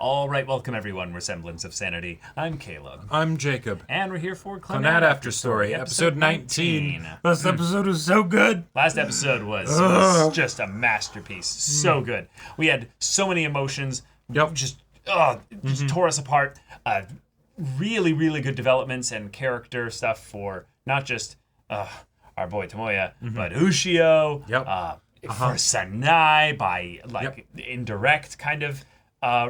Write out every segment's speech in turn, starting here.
All right, welcome everyone. We're Semblance of Sanity. I'm Caleb. I'm Jacob. And we're here for Clannad After Story, episode 19. Last episode was so good. Last episode was just a masterpiece. So good. We had so many emotions. Yep. Just tore us apart. Really, really good developments and character stuff for not just our boy Tomoya, but Ushio. Yep. For Sanai by indirect kind of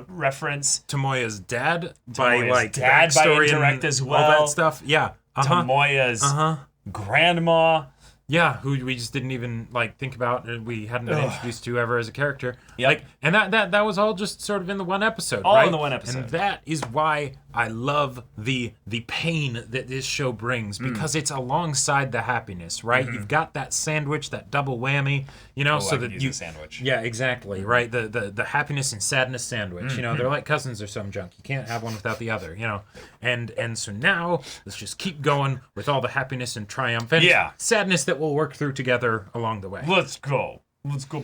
reference. Tomoya's dad Tomoya's dad by indirect as well. All that stuff. Yeah. Tomoya's grandma. Yeah, who we just didn't even think about. We hadn't been introduced to ever as a character. Yep. And that was all just sort of in the one episode. All right? in the one episode. And that is why I love the pain that this show brings, because it's alongside the happiness, right? You've got that sandwich, that double whammy, so I that could use a sandwich. Yeah, exactly, right? The happiness and sadness sandwich. They're like cousins or some junk. You can't have one without the other. And so now let's just keep going with all the happiness and triumph and sadness that we'll work through together along the way. Let's go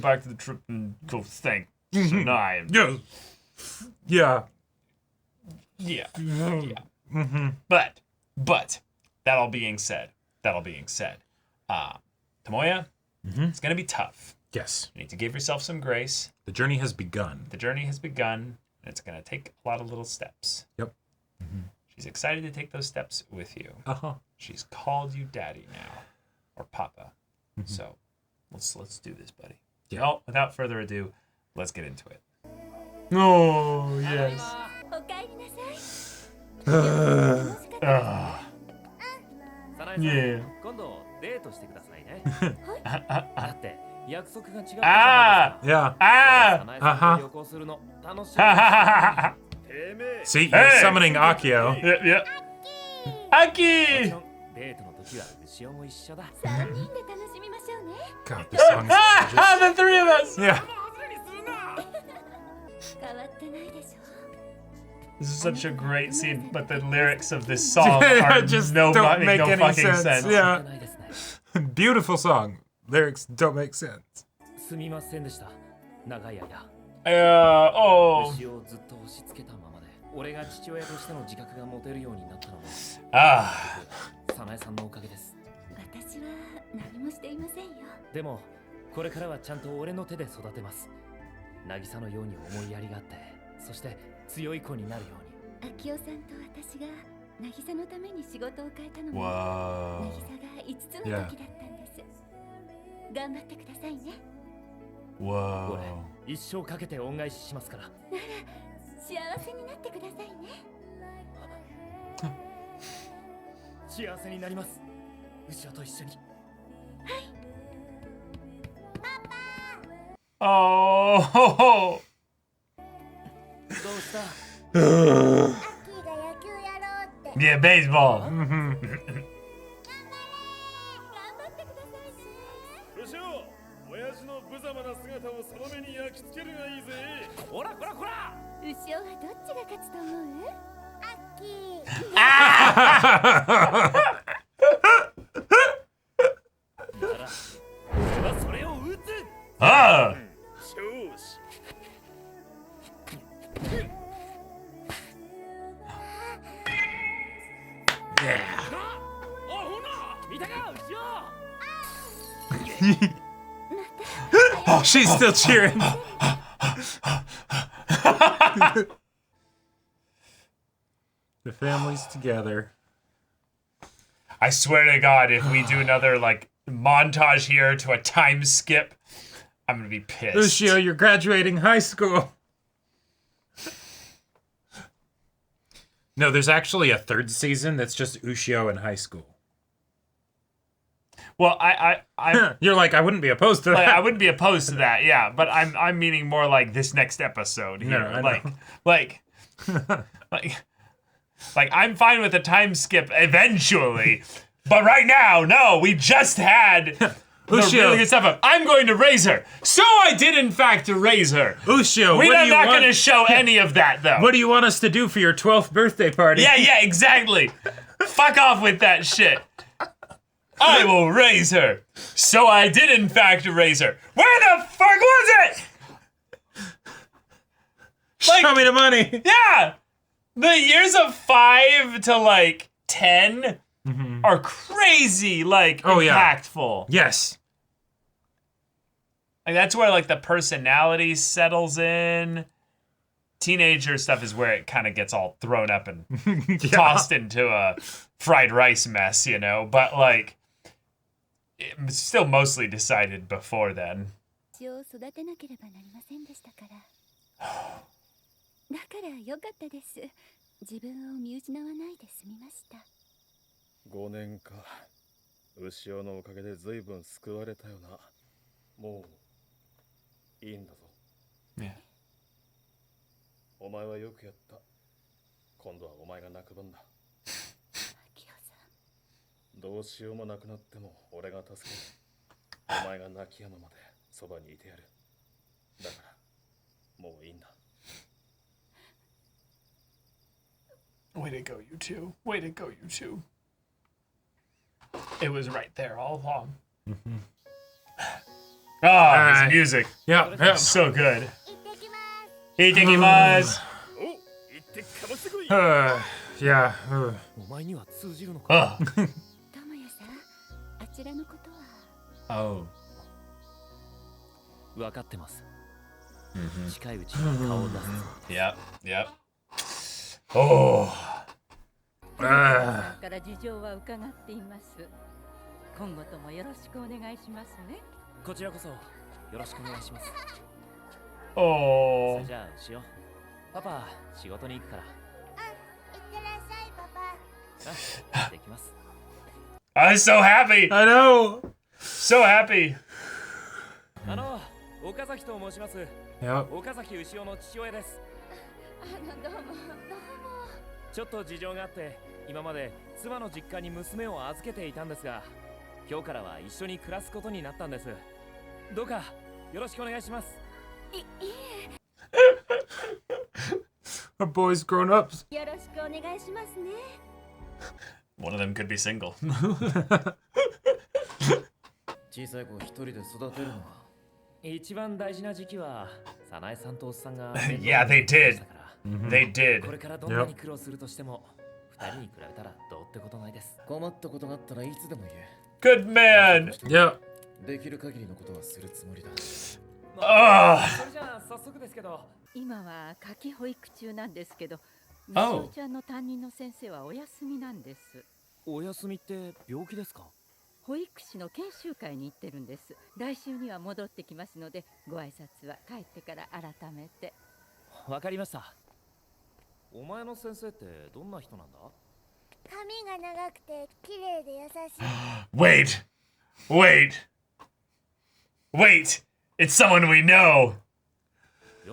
back to the trip and go thank Sanai. Yeah. But that all being said, Tomoya, it's gonna be tough. Yes. You need to give yourself some grace. The journey has begun. The journey has begun, and it's gonna take a lot of little steps. Yep. She's excited to take those steps with you. She's called you daddy now, or papa. So let's do this, buddy. Yeah. Well, without further ado, let's get into it. Oh yes. Yeah. See, you're summoning Akio. Yeah. Aki! God, this song is gorgeous. The three of us! Yeah. This is such a great scene, but the lyrics of this song are just no don't make any fucking sense. Yeah. Beautiful song. Lyrics don't make sense. Whoa. Whoa. Oh. Yeah, baseball. Ah! Oh, she's still cheering. The family's together. I swear to God, if we do another montage here to a time skip, I'm gonna be pissed. Ushio, you're graduating high school. No, there's actually a third season that's just Ushio in high school. Well, I You're like, I wouldn't be opposed to that. I wouldn't be opposed to that, yeah. But I'm meaning more like this next episode here. No, I know. Like I'm fine with a time skip eventually, but right now, no. We just had the really good stuff. I'm going to raise her. So I did, in fact, raise her. Ushio, We're not going to show any of that, though. What do you want us to do for your 12th birthday party? Yeah, exactly. Fuck off with that shit. I will raise her. So I did, in fact, raise her. Where the fuck was it? Show me the money. Yeah, the years of 5 to like 10 are crazy, like impactful. Yes. Like that's where like the personality settles in. Teenager stuff is where it kind of gets all thrown up and tossed into a fried rice mess, you know. But like, it's still mostly decided before then. だからよかったです。自分を見失わないで済みました。5年か。牛尾のおかげで随分救われたよな。もういいんだぞ。ね。お前はよくやった。今度はお前が泣く番だ。どうしようもなくなっても俺が助ける。お前が泣き止むまでそばにいてやる。だからもういいんだ。Way to go, you two. Way to go, you two. It was right there all along. His music. Yeah. So good. Itekimasu. Yeah. お前には通じるのか。Oh. 友也さん、あちらのことは。Oh. 分かってます。近いうちに顔を出す。Yep. Yep. Oh. から事情は伺っています。今後ともよろしくお願いしますね。こちらこそよろしくお願いします。Oh. それじゃあ牛尾、パパ仕事に行くから。いってらっしゃい、パパ。できます。I'm so happy. I know. So happy. 岡崎と申します。 Yep. 岡崎牛尾の父親です。どうも。ちょっと事情があって今まで妻の実家に娘を預けていたんですが、今日からは一緒に暮らすことになったんです。どうかよろしくお願いします。Our boys grown ups. よろしくお願いしますね。 One of them could be single. 小さい子一人で育てるのは一番大事な時期は早苗さんとおっさんが Yeah, they did. They こ did. れからどんなに苦労するとしても二人に比べたらどうってことないです。困ったことがあったらいつでも言え。 Good man. Yep. できる限りのことはするつもりだ。 Ah. それじゃあ早速ですけど。今は夏季保育中なんですけど、み Oh. しおちゃんの担任の先生はお休みなんです。お休みって病気ですか？保育士の研修会に行ってるんです。来週には戻ってきますので、ご挨拶は帰ってから改めて。わかりました。お前の先生ってどんな人なんだ？髪が長くて綺麗で優しい。 Wait. It's someone we know.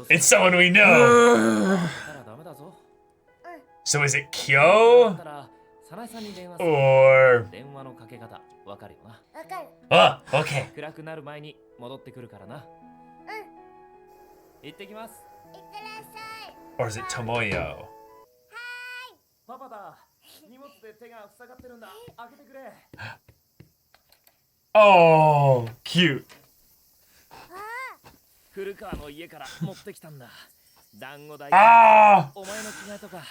It's someone we know. たらダメだぞ。 So is it Kyo? だから早苗さんに電話する。 Or... 電話のかけ方わかるよな。わかる。 Oh, okay. 暗くなる前に戻ってくるからな。行ってきます。いってらっしゃい。 Or is it Tomoyo? パパだ。荷物で手が塞がってるんだ。開けてくれ。 Oh, cute. 古川の家から持ってきたんだ。団子代。 Ah! お前の着替えとか。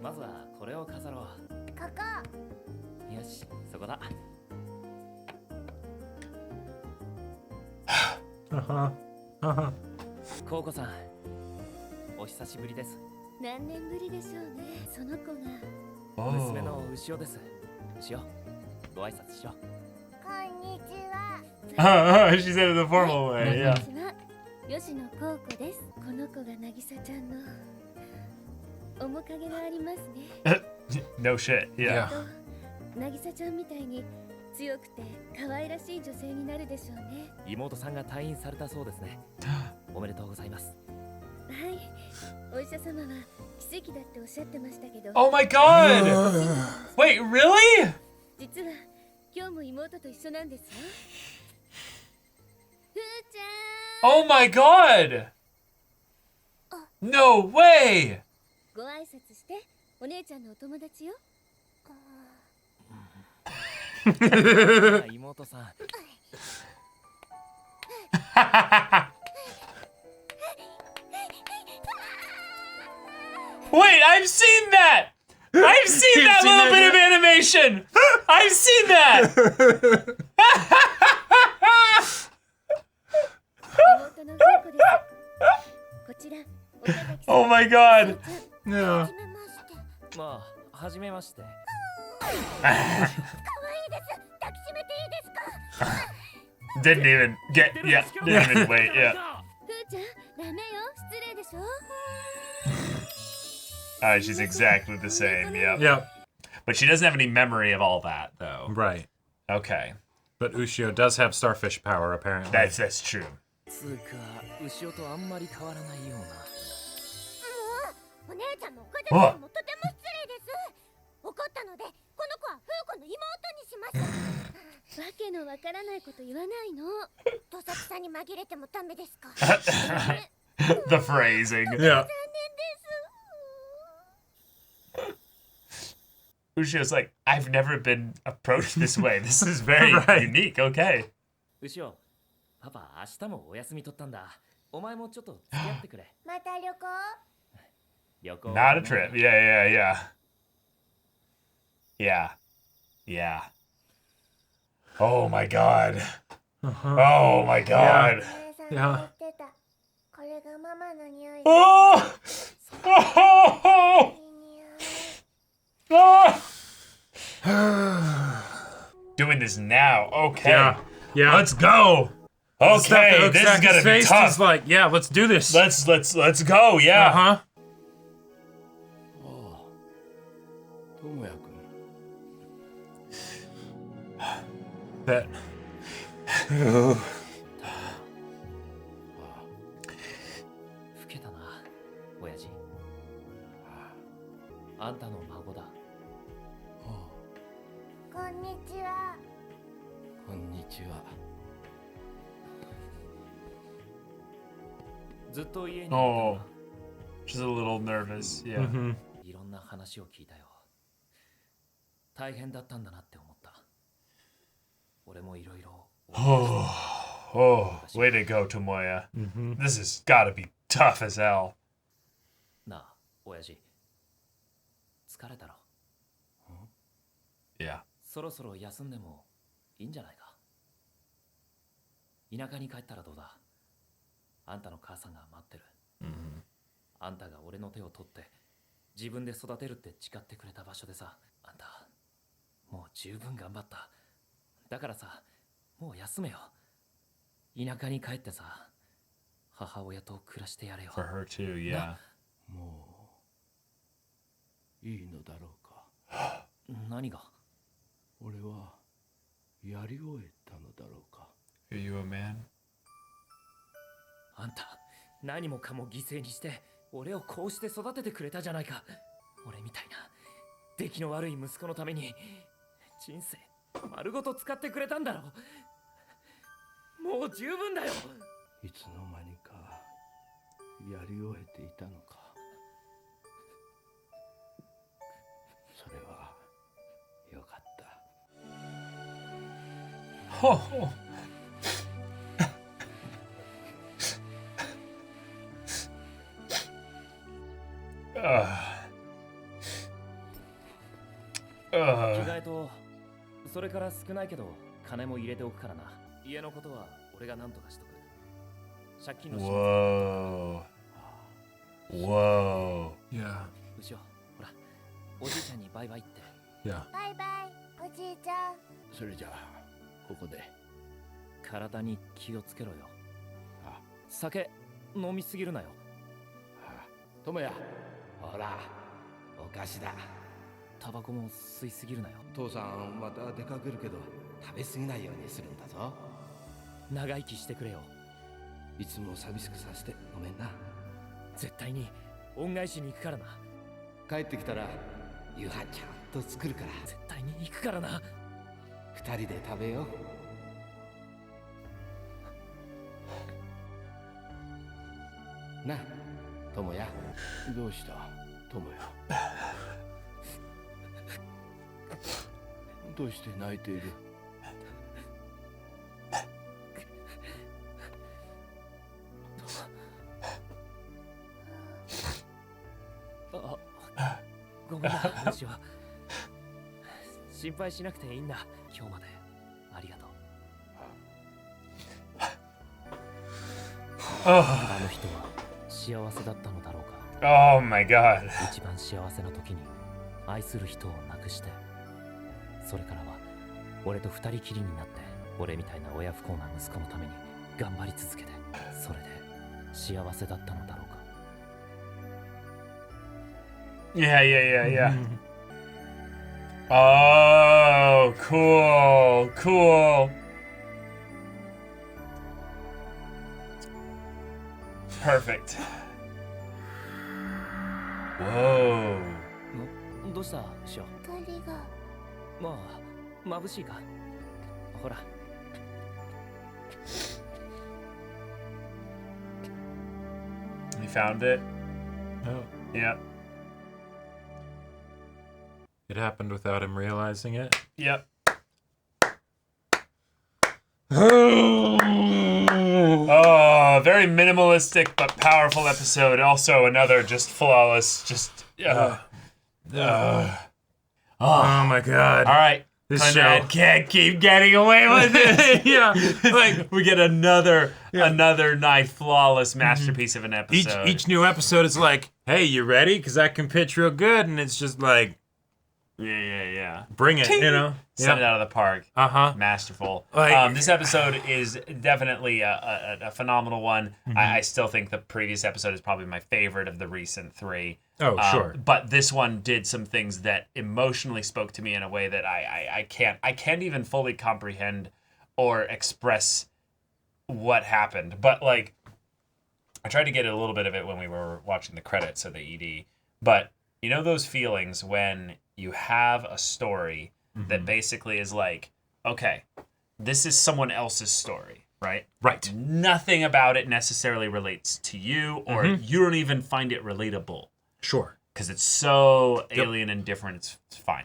まずはこれを飾ろう。ここ。よし、そこだ。コウコさん、お久しぶりです。何年ぶりでしょうね。その子が。 Oh. 娘の牛尾です。牛尾、ご挨拶しよう。こんにちは。 She said it the formal way, こん yeah. にちは。吉野孝子です。この子が渚ちゃんの面影がありますね。No shit, yeah. 渚ちゃんみたいに強くて可愛らしい女性になるでしょうね。妹さんが退院されたそうですね。おめでとうございます。はい。お医者様は奇跡だっておっしゃってましたけど。 Oh my god! Wait, really? 実は今日も妹と一緒なんですよ。ふーちゃん。 Oh my god! No way! ご挨拶して。お姉ちゃんのお友達よ。妹さん。よ Wait, I've seen that! I've seen that little bit of animation! I've seen that! Oh my god! Yeah. まあ、はじめまして。 Didn't even get, yeah, didn't even wait, yeah. She's exactly the same, yeah. Yep. But she doesn't have any memory of all that, though. Right. Okay. But Ushio does have starfish power, apparently. That's true. つうか、牛尾とあんまり変わらないような。お姉ちゃんも岡田さんもとても失礼です。怒ったので、この子はフー子の妹にします。わけのわからないこと言わないの。とさきさんに紛れてもダメですか。The phrasing. Yeah. Ushio's like, I've never been approached this way. This is very unique. Okay. 牛尾、パパ明日もお休み取ったんだ。お前もちょっと付き合ってくれ。また旅行？ Not a trip. Yeah. Oh my god. Oh my god. Yeah. Oh! Doing this now. Okay. Yeah. Let's go. Okay, this is gonna be tough. He's like, yeah, let's do this. Let's go. Yeah. Uh-huh. That. 老けたな、親父。あんたの孫だ。こんにちは。こんにちは。ずっと家にいたな。 Oh, she's a little nervous. Yeah. Mm-hmm. いろんな話を聞いたよ。大変だったんだなって思った。俺もいろいろ。Oh, way to go, Tomoya. This has got to be tough as hell. なあ、親父。疲れたろ。Yeah. そろそろ休んでもいいんじゃないか。田舎に帰ったらどうだ。あんたの母さんが待ってる。あんたが俺の手を取って自分で育てるって誓ってくれた場所でさ。あんたもう十分頑張った。だからさ、もう休めよ。田舎に帰ってさ、母親と暮らしてやれよ。 For her too, yeah. もういいのだろうか。何が？俺はやり終えたのだろうか。 Are you a man? あんた何もかも犠牲にして俺をこうして育ててくれたじゃないか。俺みたいな出来の悪い息子のために人生丸ごと使ってくれたんだろう。もう十分だよ。いつの間にかやり終えていたのか。それはよかった。 Oh. 着替えとそれから少ないけど金も入れておくからな。家のことは俺が何とかしとく。借金の仕事。 Whoa. Yeah. 後ろほらおじいちゃんにバイバイって。 Yeah. バイバイ、おじいちゃん。それじゃあここで。体に気をつけろよ。あ、酒飲みすぎるなよ。友也、ほらお菓子だ。タバコも吸いすぎるなよ。父さんまた出かけるけど食べ過ぎないようにするんだぞ。長生きしてくれよ。いつも寂しくさせてごめんな。絶対に恩返しに行くからな。帰ってきたら夕飯ちゃんと作るから。絶対に行くからな。二人で食べよう。なあ、友也。どうした友也。どうして泣いている。ごめんな星は心配しなくていいんだ今日までありがとうあの人は幸せだったのだろうか Oh my god. 一番幸せな時に愛する人を亡くしてそれからは俺と二人きりになって俺みたいな親不幸な息子のために頑張り続けてそれで幸せだったのだろうか Yeah. Oh, cool. Perfect. Whoa. どうしたショ光がまあ眩しいかほら You found it? Oh. Yep. It happened without him realizing it. Yep. Oh, very minimalistic but powerful episode. Also another just flawless, Oh my god. All right. This Clannad show can't keep getting away with it. yeah, like We get another nice, flawless masterpiece of an episode. each new episode is like, hey, you ready? Because I can pitch real good, and it's just like, Yeah. bring it, Ting! you know? Send it out of the park. Uh-huh. Masterful. Like- This episode is definitely a phenomenal one. I still think the previous episode is probably my favorite of the recent three. Oh, sure. But this one did some things that emotionally spoke to me in a way that I can't even fully comprehend or express what happened. But like, I tried to get a little bit of it when we were watching the credits of the ED. But you know those feelings when you have a story that basically is like, okay, this is someone else's story, right? Right. Nothing about it necessarily relates to you, or you don't even find it relatable. Sure. Because it's so alien and different, it's fine.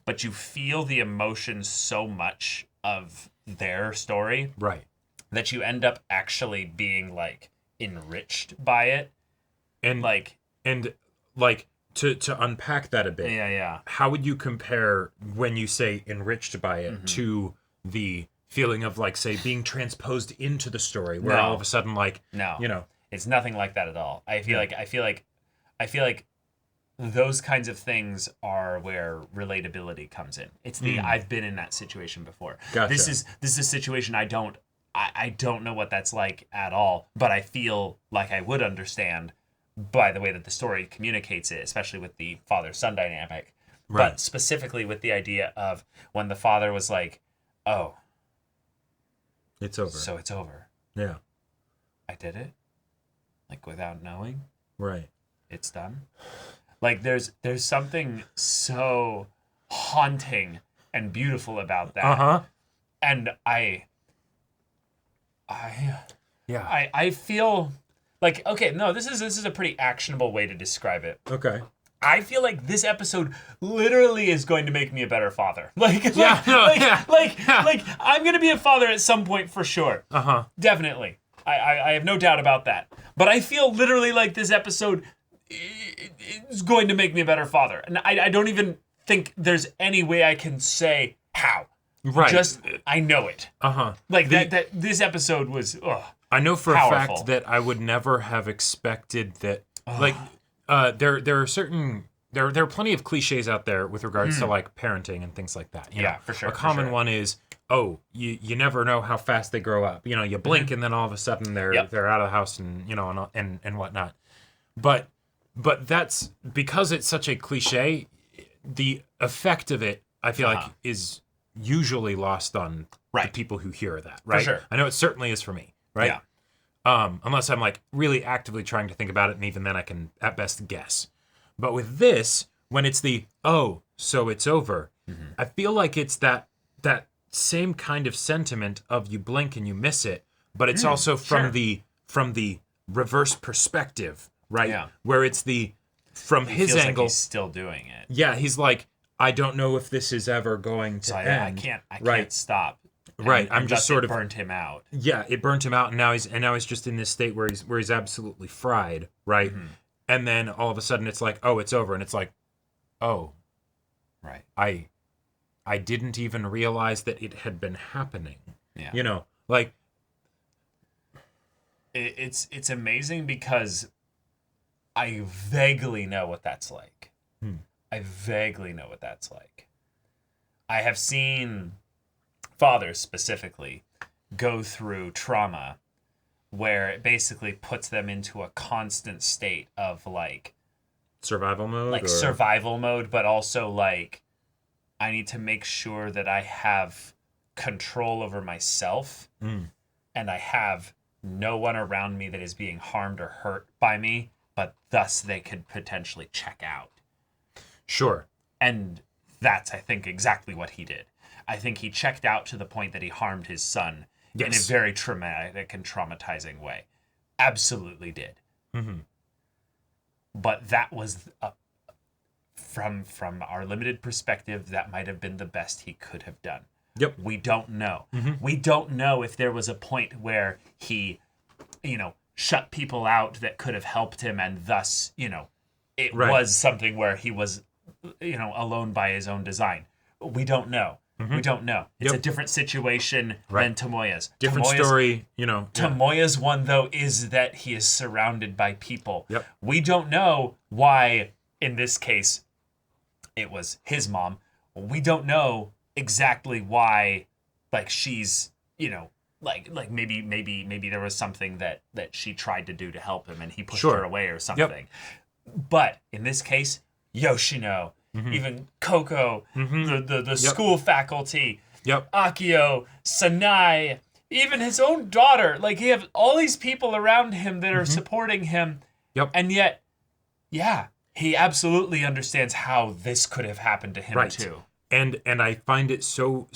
But you feel the emotion so much of their story Right. that you end up actually being like enriched by it. And Like, to unpack that a bit. yeah. How would you compare when you say enriched by it to the feeling of like, say, being transposed into the story, where No. all of a sudden, like, No. you know, It's nothing like that at all. I feel like those kinds of things are where relatability comes in. It's the I've been in that situation before. Gotcha. This is a situation I don't know what that's like at all, but I feel like I would understand by the way that the story communicates it, especially with the father-son dynamic. Right. But specifically with the idea of when the father was like, "Oh, it's over. so it's over. Yeah. I did it." Like without knowing. Right. It's done. Like there's something so haunting and beautiful about that. Uh-huh. And I feel like, okay, no, this is a pretty actionable way to describe it. Okay. I feel like this episode literally is going to make me a better father. Like I'm gonna be a father at some point for sure. Uh-huh. Definitely. I have no doubt about that. But I feel literally like this episode is going to make me a better father. And I don't even think there's any way I can say how. Right. Just, I know it. Uh-huh. Like, that this episode was, I know for a powerful. fact that I would never have expected that, like, there are certain... There are plenty of cliches out there with regards to, like, parenting and things like that. You know? For sure. A common one is, you never know how fast they grow up. You know, you blink and then all of a sudden they're out of the house and, you know, and whatnot. But that's, because it's such a cliche, the effect of it, I feel like, is usually lost on the people who hear that, right? For sure. I know it certainly is for me, right? Yeah. Unless I'm, like, really actively trying to think about it, and even then I can, at best, guess. But with this, when it's the, so it's over, I feel like it's that same kind of sentiment of you blink and you miss it, but it's also from the reverse perspective, right? Yeah. Where it's from his feels angle. Like he's still doing it. Yeah, he's like, I don't know if this is ever going to So end. I can't stop. Right, I'm just thus sort it of burnt him out. Yeah, it burnt him out, and now he's just in this state where he's absolutely fried, right? And then all of a sudden it's like, oh, it's over, and it's like, oh, Right. I didn't even realize that it had been happening. Yeah. You know, like it's amazing because I vaguely know what that's like. I vaguely know what that's like. I have seen fathers specifically go through trauma where it basically puts them into a constant state of like survival mode, like survival mode, but also like I need to make sure that I have control over myself and I have no one around me that is being harmed or hurt by me, but thus they could potentially check out. Sure. And that's, I think, exactly what he did. I think he checked out to the point that he harmed his son in a very traumatic and traumatizing way. Absolutely did. Mm-hmm. But that was, from our limited perspective, that might have been the best he could have done. Yep. We don't know. Mm-hmm. We don't know if there was a point where he, shut people out that could have helped him, and thus, it was something where he was, alone by his own design. We don't know. Mm-hmm. We don't know. It's a different situation than Tomoya's. Different story, Tomoya's one, though, is that he is surrounded by people. Yep. We don't know why, in this case, it was his mom. We don't know exactly why, like, she's, like maybe there was something that she tried to do to help him and he pushed her away or something. Yep. But in this case, Yoshino, even Koko, the school faculty, Akio, Sanai, even his own daughter, like he have all these people around him that are supporting him. Yep. And yet, he absolutely understands how this could have happened to him too. And I find it so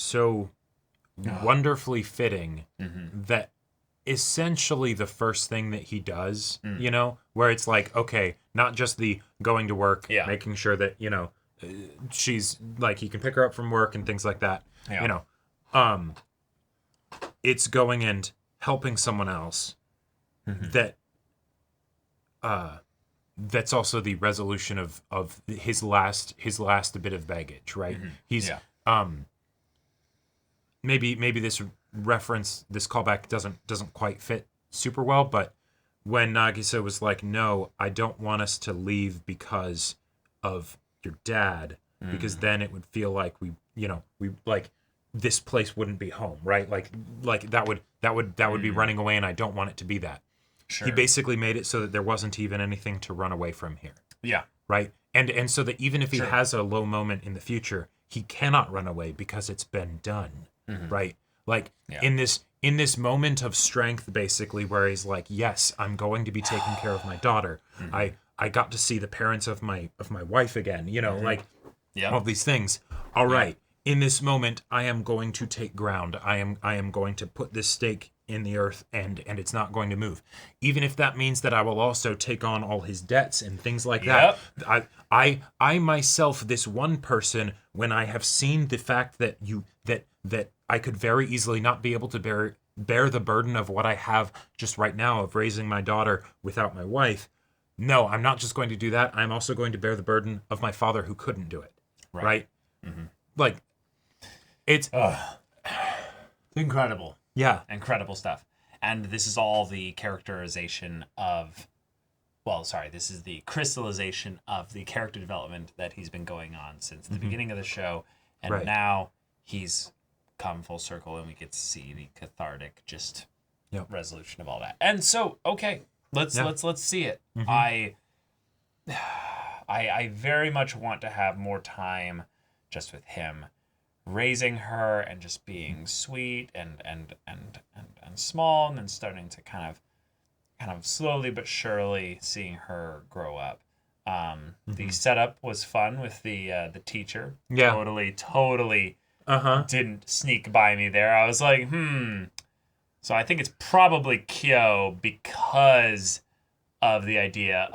wonderfully fitting that essentially the first thing that he does, where it's like, okay, not just the going to work, making sure that, she's like, he can pick her up from work and things like that, it's going and helping someone else that's also the resolution of his last bit of baggage, right? He's maybe this callback doesn't quite fit super well, but when Nagisa was like, no, I don't want us to leave because of your dad, because then it would feel like we like this place wouldn't be home, right? Like that would be running away, and I don't want it to be that. Sure. He basically made it so that there wasn't even anything to run away from here. Yeah. Right? And so that even if he has a low moment in the future, he cannot run away because it's been done. Right? Like in this moment of strength, basically, where he's like, yes, I'm going to be taking care of my daughter. I got to see the parents of my wife again, like all these things. All right. In this moment, I am going to take ground. I am going to put this stake in the earth, and it's not going to move. Even if that means that I will also take on all his debts and things like that. I myself, this one person, when I have seen the fact that that I could very easily not be able to bear the burden of what I have just right now of raising my daughter without my wife. No, I'm not just going to do that. I'm also going to bear the burden of my father who couldn't do it. Right? Like, it's incredible. Yeah. Incredible stuff. And this is all the characterization of, this is the crystallization of the character development that he's been going on since the beginning of the show. And now he's come full circle and we get to see the cathartic resolution of all that. And so, okay, let's see it. I very much want to have more time just with him, raising her and just being sweet and small, and then starting to kind of slowly but surely seeing her grow up. The setup was fun with the teacher. Totally didn't sneak by me there. I was like, So I think it's probably Kyo because of the idea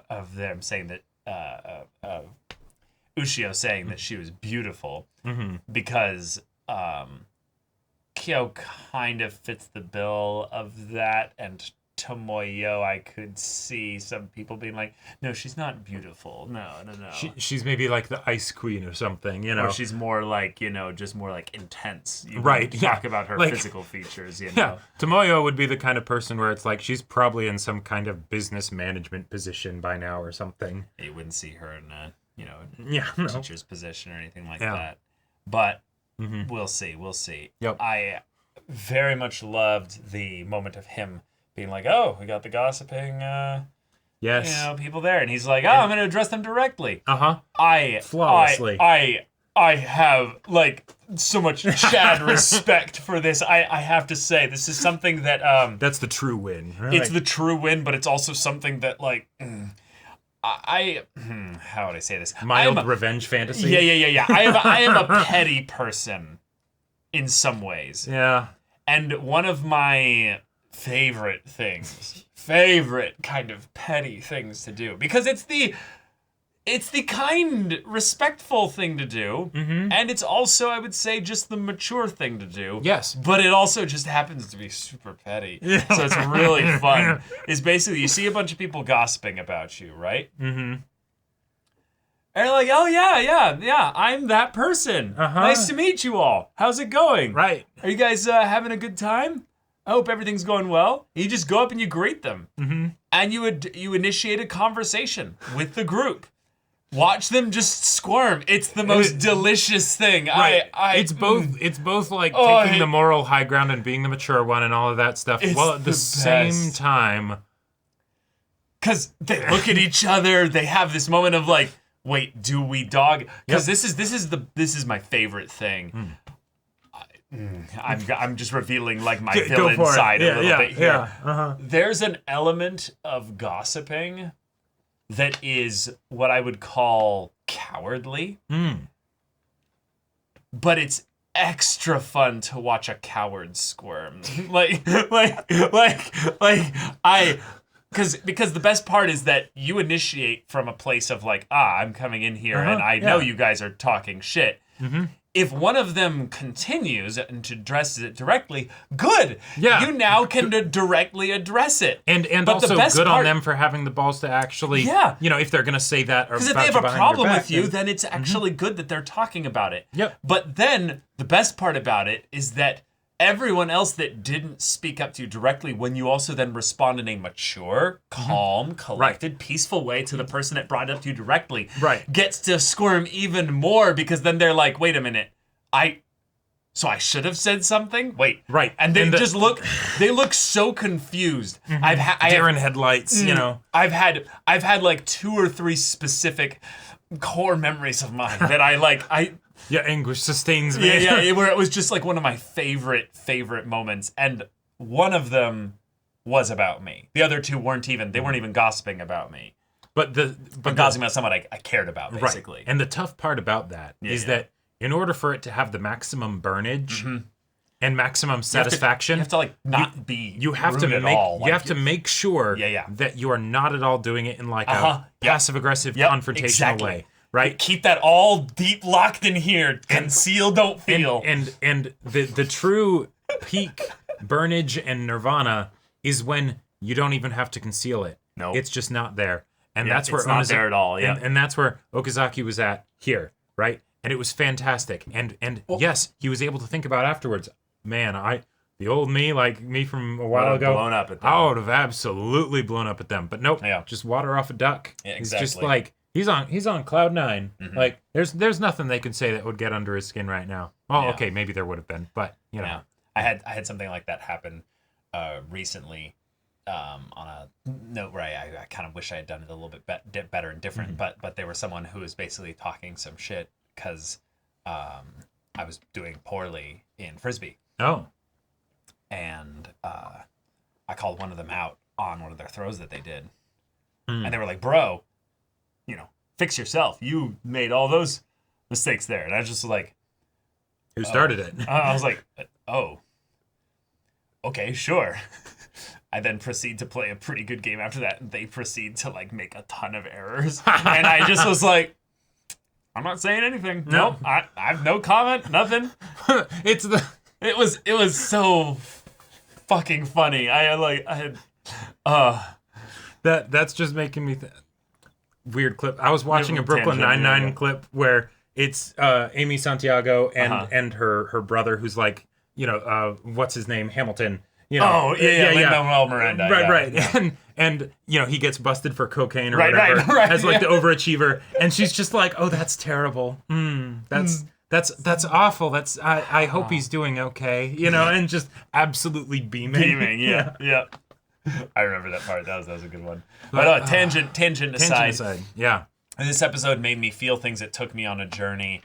of them saying that Ushio saying that she was beautiful, because Kyo kind of fits the bill of that, and Tomoyo, I could see some people being like, no, she's not beautiful. No. She's maybe like the Ice Queen or something, you know. Or she's more like, just more like intense. You right. Talk about her like, physical features, you know. Yeah. Tomoyo would be the kind of person where it's like she's probably in some kind of business management position by now or something. You wouldn't see her in a, teacher's position or anything like that. But we'll see. Yep. I very much loved the moment of him being like, oh, we got the gossiping, people there. And he's like, I'm going to address them directly. Flawlessly. I have, like, so much Chad respect for this. I have to say, this is something that... that's the true win. Right? It's the true win, but it's also something that, like... how would I say this? Mild revenge fantasy? Yeah. I am a petty person in some ways. Yeah. And one of my favorite kind of petty things to do, because it's the kind, respectful thing to do, and it's also, I would say, just the mature thing to do. Yes. But it also just happens to be super petty. So it's really fun. It's basically, you see a bunch of people gossiping about you, right? And you're like, oh, yeah, I'm that person. Nice to meet you all. How's it going? Right. Are you guys having a good time? I hope everything's going well. You just go up and you greet them. And you initiate a conversation with the group. Watch them just squirm. It's the most delicious thing. Right. It's both like taking the moral high ground and being the mature one and all of that stuff, while at the same time... Because they look at each other, they have this moment of like, wait, do we dog? Because this is my favorite thing. I'm just revealing like my villain side a little bit here. There's an element of gossiping that is what I would call cowardly, but it's extra fun to watch a coward squirm. Because the best part is that you initiate from a place of like, I'm coming in here and I know you guys are talking shit. If one of them continues and addresses it directly, good. Yeah. You now can directly address it. And but also the best good part, on them for having the balls to actually, if they're going to say that or because if they have a problem with you, then it's actually good that they're talking about it. Yep. But then the best part about it is that everyone else that didn't speak up to you directly, when you also then respond in a mature, calm, collected, peaceful way to the person that brought it up to you directly, gets to squirm even more, because then they're like, wait a minute, so I should have said something? Wait. Right. And they just look so confused. Deer in headlights, I've had like 2 or 3 specific core memories of mine that anguish sustains me. Where it was just like one of my favorite moments, and one of them was about me. The other 2 weren't even gossiping about me. But gossiping about someone I cared about, basically. Right. And the tough part about that is that in order for it to have the maximum burnage and maximum satisfaction, you have to like not be you have rude to at make all. you have to make sure that you are not at all doing it in like a passive aggressive confrontational way. Right, keep that all deep locked in here. Conceal, don't feel. And the true peak burnage and nirvana is when you don't even have to conceal it. No, it's just not there, and that's where it's not there at all. Yeah, and that's where Okazaki was at here, right? And it was fantastic. And yes, he was able to think about afterwards. Man, the old me, like me from a while ago, blown up at them. I would have absolutely blown up at them. But nope, just water off a duck. Yeah, exactly. He's just like. He's on cloud 9. Like there's nothing they could say that would get under his skin right now. Oh, okay, maybe there would have been, but you know. I had something like that happen recently on a note where I kind of wish I had done it a little bit better and different. But there was someone who was basically talking some shit because I was doing poorly in Frisbee. Oh. And I called one of them out on one of their throws that they did, and they were like, "Bro, fix yourself. You made all those mistakes there." And I was just like, who started it? I was like, oh, okay, sure. I then proceed to play a pretty good game after that, and they proceed to like make a ton of errors. And I just was like, I'm not saying anything. Nope. I have no comment, nothing. It was so fucking funny. I had That's just making me weird clip. I was watching a Brooklyn tangent, Nine-Nine clip where it's Amy Santiago and her brother, who's like, what's his name, Hamilton. Lin-Manuel Miranda. Right. Yeah. And he gets busted for cocaine or whatever as like the overachiever, and she's just like, oh, that's terrible. That's awful. I hope he's doing okay. And just absolutely beaming. Yeah. I remember that part. That was a good one. But tangent aside. Yeah. This episode made me feel things that took me on a journey.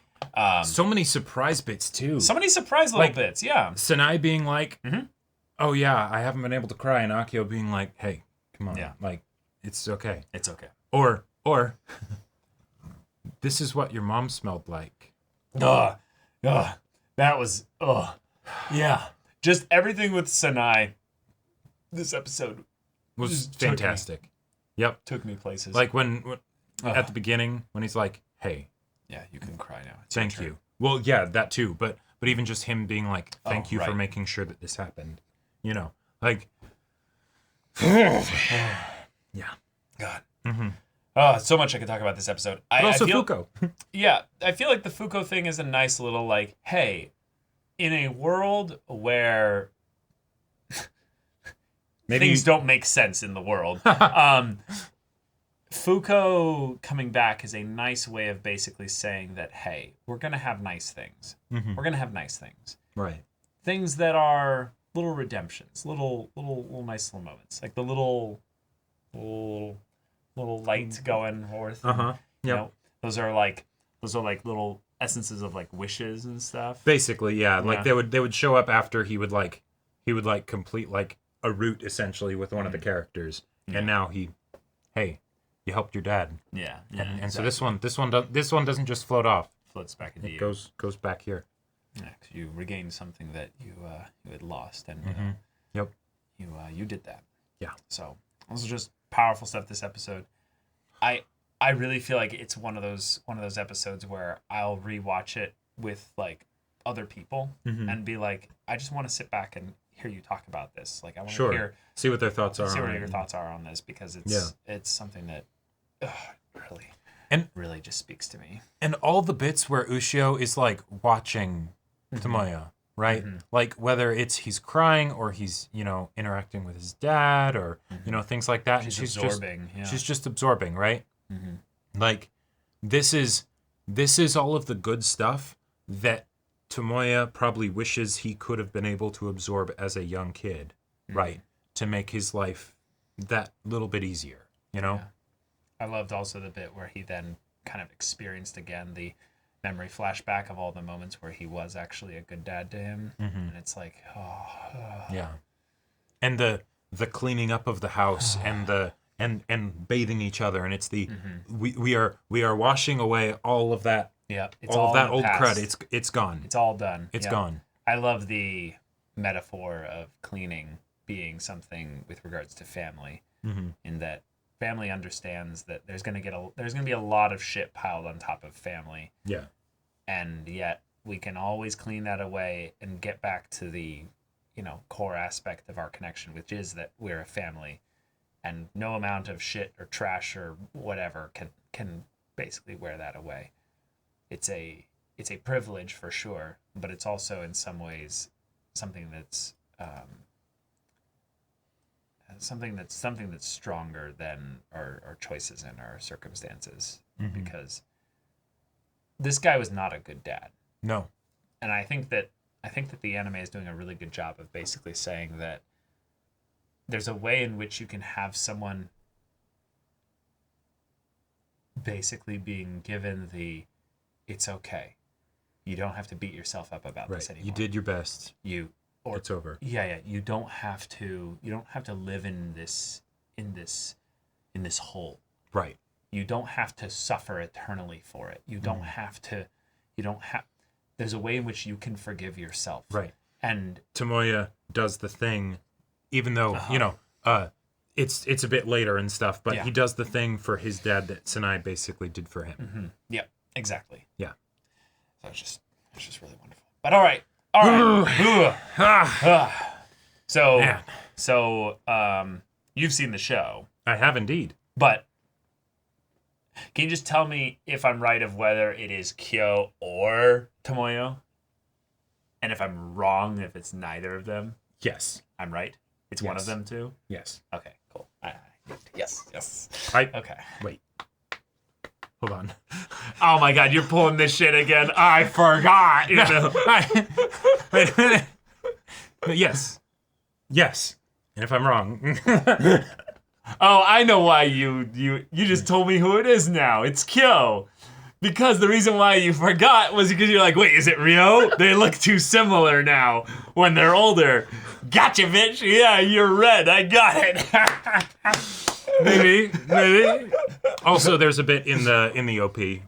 So many surprise bits too. So many surprise little bits. Yeah. Sanai being like, oh yeah, I haven't been able to cry, and Akio being like, hey, come on, like, it's okay. It's okay. Or this is what your mom smelled like. That was yeah. Just everything with Sanai. This episode was fantastic. Took me places. Like when at the beginning when he's like, hey, yeah, you can cry now. Thank you. Well, yeah, that too, but even just him being like, thank you for making sure that this happened. Like, yeah. God. Mm-hmm. So much I could talk about this episode. But also Fuko. Yeah, I feel like the Fuko thing is a nice little like, hey, in a world where things don't make sense in the world, Fuko coming back is a nice way of basically saying that, hey, we're gonna have nice things. Mm-hmm. We're gonna have nice things. Right. Things that are little redemptions, little nice little moments, like the little light going forth. Those are like little essences of like wishes and stuff. Basically, yeah. Like they would show up after he would complete like a route essentially with one of the characters, and now hey, you helped your dad. Yeah. And exactly. So this one doesn't just float off. Floats back into you. Goes back here. Yeah, 'cause you regained something that you had lost, and you did that. Yeah. So this is just powerful stuff. This episode, I really feel like it's one of those episodes where I'll rewatch it with like other people and be like, I just want to sit back and hear you talk about this. Like I want to see what their thoughts are. See what your thoughts are on this, because it's something that really just speaks to me. And all the bits where Ushio is like watching Tomoya, right? Mm-hmm. Like whether it's he's crying or he's, interacting with his dad or, things like that. She's absorbing. She's just absorbing, right? Mm-hmm. Like this is all of the good stuff that Tomoya probably wishes he could have been able to absorb as a young kid, right? To make his life that little bit easier, Yeah. I loved also the bit where he then kind of experienced again the memory flashback of all the moments where he was actually a good dad to him, and it's like, yeah, and the cleaning up of the house and bathing each other, and it's the we are washing away all of that, all of that old crud. It's gone. It's all done. It's gone. I love the metaphor of cleaning being something with regards to family, in that family understands that there's gonna be a lot of shit piled on top of family. Yeah. And yet we can always clean that away and get back to the, core aspect of our connection, which is that we're a family, and no amount of shit or trash or whatever can basically wear that away. It's a privilege for sure, but it's also in some ways something that's something that's stronger than our choices and our circumstances, because this guy was not a good dad. No. And I think that the anime is doing a really good job of basically saying that there's a way in which you can have someone basically being given it's okay. You don't have to beat yourself up about this anymore. You did your best. It's over. Yeah. You don't have to live in this hole. Right. You don't have to suffer eternally for it. You don't have there's a way in which you can forgive yourself. Right. And Tomoya does the thing, even though, it's a bit later and stuff, but he does the thing for his dad that Sanai basically did for him. Mm-hmm. Yeah, exactly. Yeah. So it's just really wonderful. But all right. So You've seen the show. I have indeed. But can you just tell me if I'm right of whether it is Kyo or Tomoyo? And if I'm wrong, if it's neither of them? Yes. I'm right? It's one of them too? Yes. Okay, cool. Yes. Okay. Wait. Hold on. Oh my god, you're pulling this shit again. I forgot. You know? Wait a minute. Yes. And if I'm wrong. Oh, I know why you just told me who it is now. It's Kyo. Because the reason why you forgot was because you're like, wait, is it Ryo? They look too similar now when they're older. Gotcha, bitch. Yeah, you're red. I got it. Maybe. Also, there's a bit in the OP. There's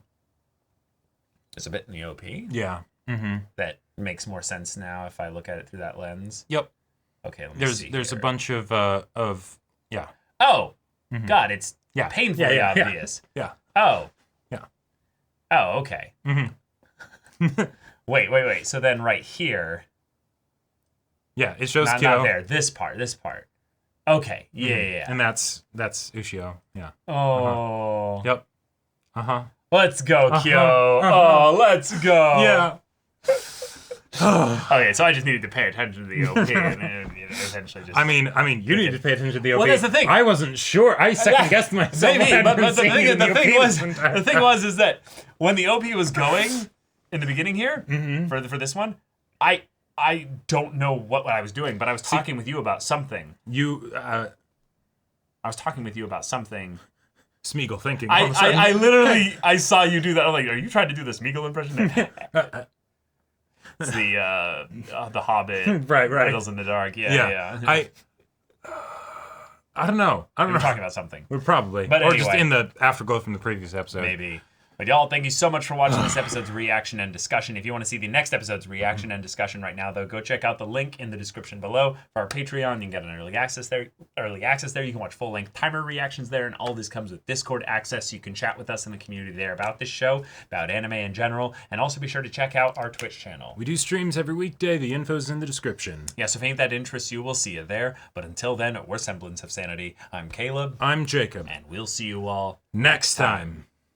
a bit in the OP? Yeah. Mm-hmm. That makes more sense now if I look at it through that lens. Yep. Okay, let me see. There's here. a bunch of yeah. Oh, God, it's painfully Yeah. obvious. Yeah. Oh. Yeah. Oh, okay. Mm-hmm. Wait. So then right here. Yeah, it shows not Kyo. there. This part. Okay. Yeah. And that's Ushio. Yeah. Oh. Yep. Uh-huh. Let's go, Kyo. Oh, let's go. Yeah. Okay, so I just needed to pay attention to the OP and essentially just... I mean, you need to pay attention to the OP. Well, that's the thing. I wasn't sure. I second-guessed myself. Maybe, but the thing was is that when the OP was going in the beginning here, for this one, I don't know what I was doing, but I was talking with you about something. I was talking with you about something. Smeagol thinking. I literally, I saw you do that. I'm like, are you trying to do the Smeagol impression? It's the Hobbit. Right. Riddles in the Dark. Yeah. I don't know. We're talking about something. We're probably. But or anyway, just in the afterglow from the previous episode. Maybe. But y'all, thank you so much for watching this episode's reaction and discussion. If you want to see the next episode's reaction and discussion right now, though, go check out the link in the description below for our Patreon. You can get an early access there. You can watch full-length timer reactions there, and all this comes with Discord access. You can chat with us in the community there about this show, about anime in general, and also be sure to check out our Twitch channel. We do streams every weekday. The info's in the description. Yeah, so if any of that interests you, we'll see you there. But until then, we're Semblance of Sanity. I'm Caleb. I'm Jacob. And we'll see you all next time.